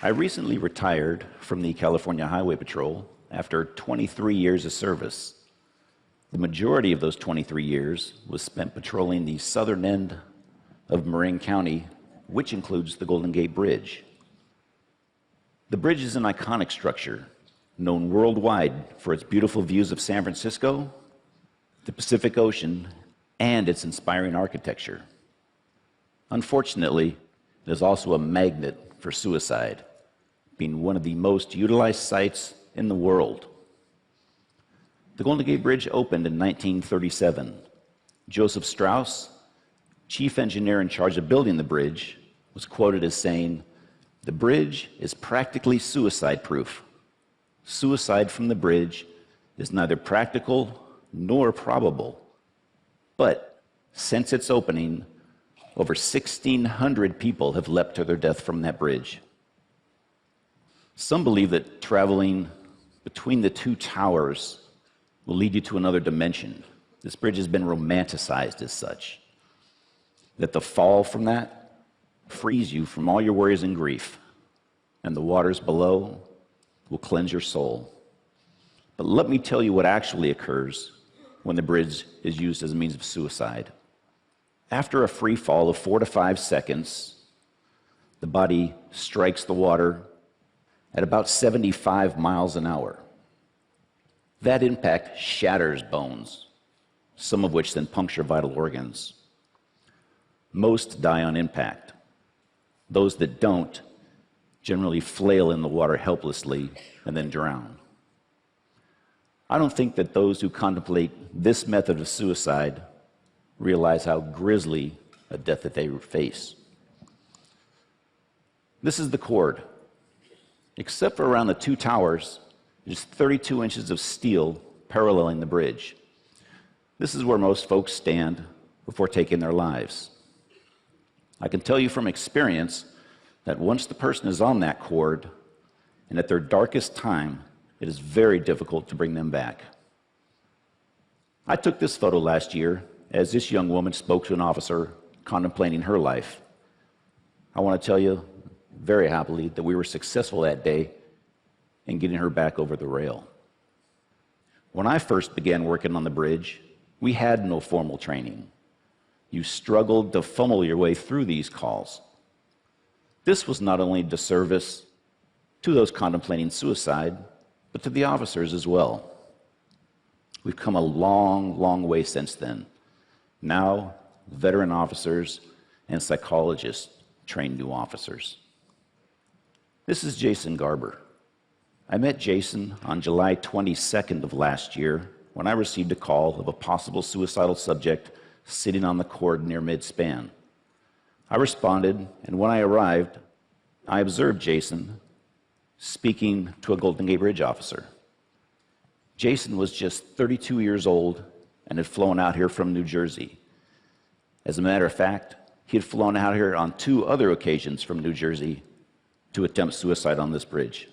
I recently retired from the California Highway Patrol after 23 years of service. The majority of those 23 years was spent patrolling the southern end of Marin County, which includes the Golden Gate Bridge. The bridge is an iconic structure, known worldwide for its beautiful views of San Francisco, the Pacific Ocean, and its inspiring architecture. Unfortunately, it is also a magnet for suicide, being one of the most utilized sites in the world. The Golden Gate Bridge opened in 1937. Joseph Strauss, chief engineer in charge of building the bridge, was quoted as saying, "The bridge is practically suicide-proof. Suicide from the bridge is neither practical nor probable. But since its opening, over 1,600 people have leapt to their death from that bridge." Some believe that traveling between the two towers will lead you to another dimension. This bridge has been romanticized as such, that the fall from that frees you from all your worries and grief, and the waters below will cleanse your soul. But let me tell you what actually occurs when the bridge is used as a means of suicide. After a free fall of 4 to 5 seconds, the body strikes the water at about 75 miles an hour. That impact shatters bones, some of which then puncture vital organs. Most die on impact. Those that don't generally flail in the water helplessly and then drown. I don't think that those who contemplate this method of suicide realize how grisly a death that they face. This is the cord. Except for around the two towers, there's 32 inches of steel paralleling the bridge. This is where most folks stand before taking their lives. I can tell you from experience that once the person is on that cord, and at their darkest time, it is very difficult to bring them back. I took this photo last year as this young woman spoke to an officer contemplating her life. I want to tell you very happily that we were successful that day in getting her back over the rail. When I first began working on the bridge, we had no formal training. You struggled to funnel your way through these calls. This was not only a disservice to those contemplating suicide, but to the officers as well. We've come a long, long way since then. Now, veteran officers and psychologists train new officers. This is Jason Garber. I met Jason on July 22nd of last year when I received a call of a possible suicidal subject sitting on the cord near mid-span. I responded, and when I arrived, I observed Jason speaking to a Golden Gate Bridge officer. Jason was just 32 years old and had flown out here from New Jersey. As a matter of fact, he had flown out here on 2 other occasions from New Jersey to attempt suicide on this bridge.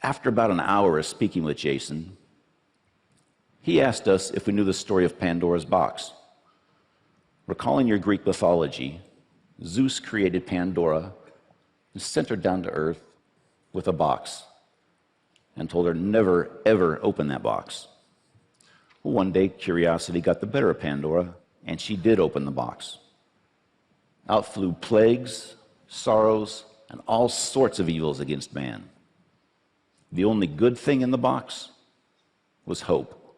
After about an hour of speaking with Jason, he asked us if we knew the story of Pandora's box. Recalling your Greek mythology, Zeus created Pandora and sent her down to earth with a box and told her never, ever open that box. Well, one day, curiosity got the better of Pandora, and she did open the box. Out flew plagues, sorrows, and all sorts of evils against man. The only good thing in the box was hope.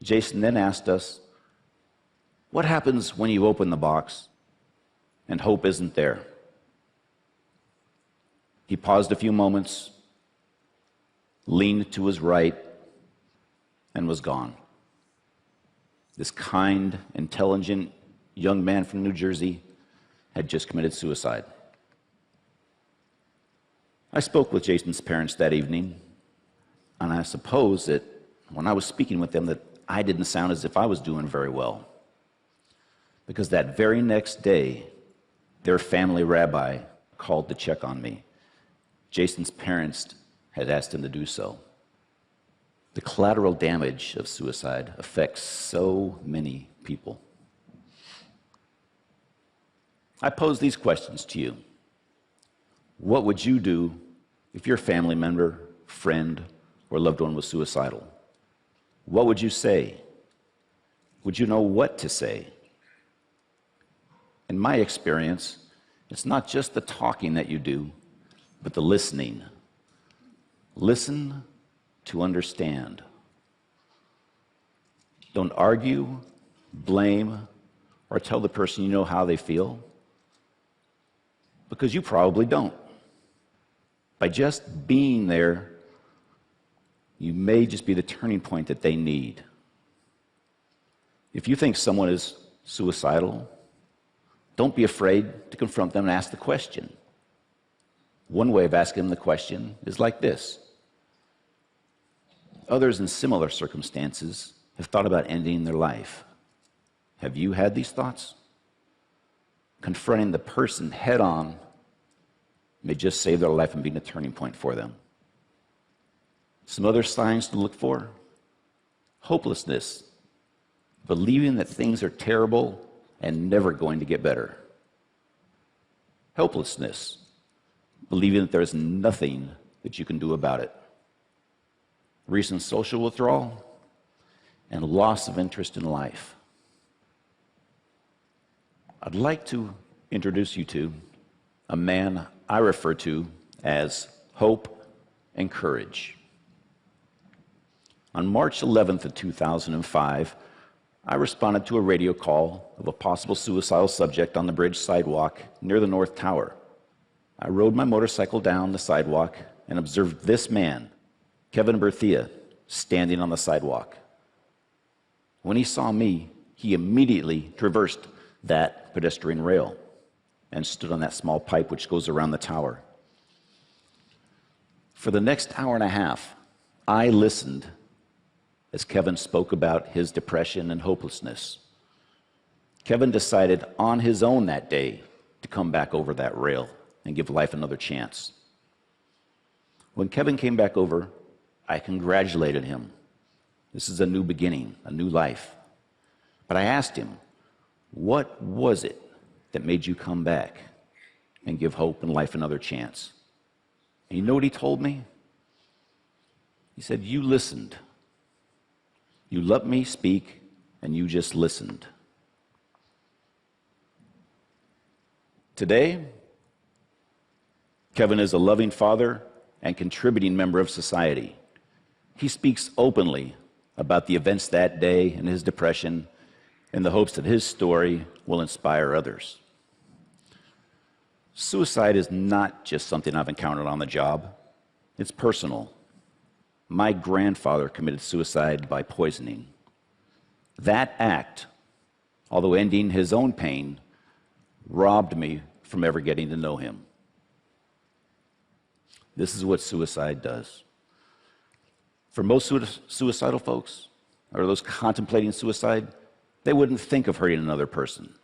Jason then asked us, what happens when you open the box and hope isn't there? He paused a few moments, leaned to his right, and was gone. This kind, intelligent young man from New Jersey had just committed suicide. I spoke with Jason's parents that evening, and I suppose that when I was speaking with them that I didn't sound as if I was doing very well. Because that very next day, their family rabbi called to check on me. Jason's parents had asked him to do so. The collateral damage of suicide affects so many people. I pose these questions to you. What would you do if your family member, friend, or loved one was suicidal? What would you say? Would you know what to say? In my experience, it's not just the talking that you do, but the listening. Listen to understand. Don't argue, blame, or tell the person you know how they feel, because you probably don't. By just being there, you may just be the turning point that they need. If you think someone is suicidal, don't be afraid to confront them and ask the question. One way of asking them the question is like this. Others in similar circumstances have thought about ending their life. Have you had these thoughts? Confronting the person head on may just save their life and be a turning point for them. Some other signs to look for: hopelessness, believing that things are terrible and never going to get better. Helplessness, believing that there's nothing that you can do about it. Recent social withdrawal and loss of interest in life. I'd like to introduce you to a man I refer to as hope and courage. On March 11th of 2005, I responded to a radio call of a possible suicidal subject on the bridge sidewalk near the North Tower. I rode my motorcycle down the sidewalk and observed this man, Kevin Berthia, standing on the sidewalk. When he saw me, he immediately traversed that pedestrian rail and stood on that small pipe which goes around the tower. For the next hour and a half, I listened as Kevin spoke about his depression and hopelessness. Kevin decided on his own that day to come back over that rail and give life another chance. When Kevin came back over, I congratulated him. This is a new beginning, a new life. But I asked him, what was it that made you come back and give hope and life another chance? And you know what he told me? He said, you listened. You let me speak, and you just listened. Today, Kevin is a loving father and contributing member of society. He speaks openly about the events that day and his depression in the hopes that his story will inspire others. Suicide is not just something I've encountered on the job. It's personal. My grandfather committed suicide by poisoning. That act, although ending his own pain, robbed me from ever getting to know him. This is what suicide does. For most suicidal folks, or those contemplating suicide, they wouldn't think of hurting another person.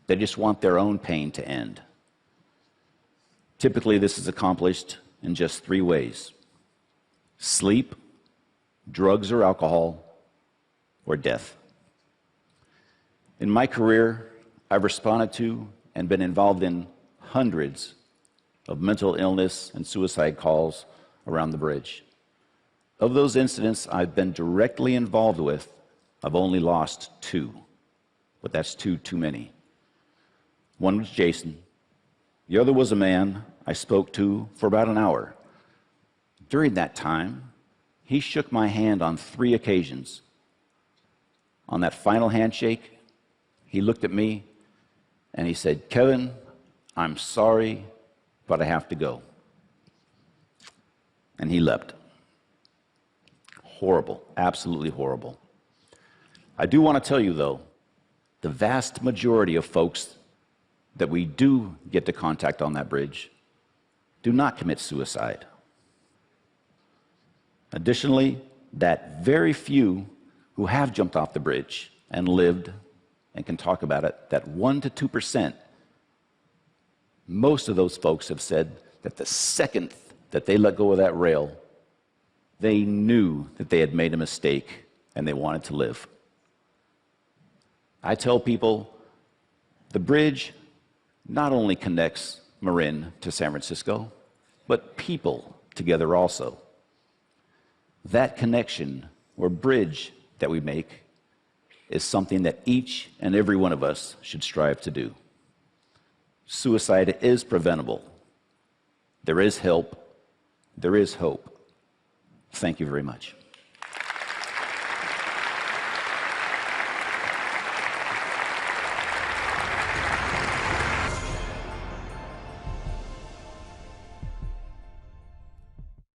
They just want their own pain to end. Typically, this is accomplished in just 3 ways: sleep, drugs or alcohol, or death. In my career, I've responded to and been involved in hundreds of mental illness and suicide calls around the bridge. Of those incidents I've been directly involved with, I've only lost 2, but that's 2 too many. One was Jason. The other was a man I spoke to for about an hour. During that time, he shook my hand on 3 occasions. On that final handshake, he looked at me and he said, "Kevin, I'm sorry, but I have to go." And he left. Horrible, absolutely horrible. I do want to tell you, though, the vast majority of folks that we do get to contact on that bridge do not commit suicide. Additionally, that very few who have jumped off the bridge and lived and can talk about it, that 1 to 2%, most of those folks have said that the second that they let go of that rail, they knew that they had made a mistake and they wanted to live. I tell people the bridge not only connects Marin to San Francisco, but people together also. That connection or bridge that we make is something that each and every one of us should strive to do. Suicide is preventable. There is help. There is hope. Thank you very much.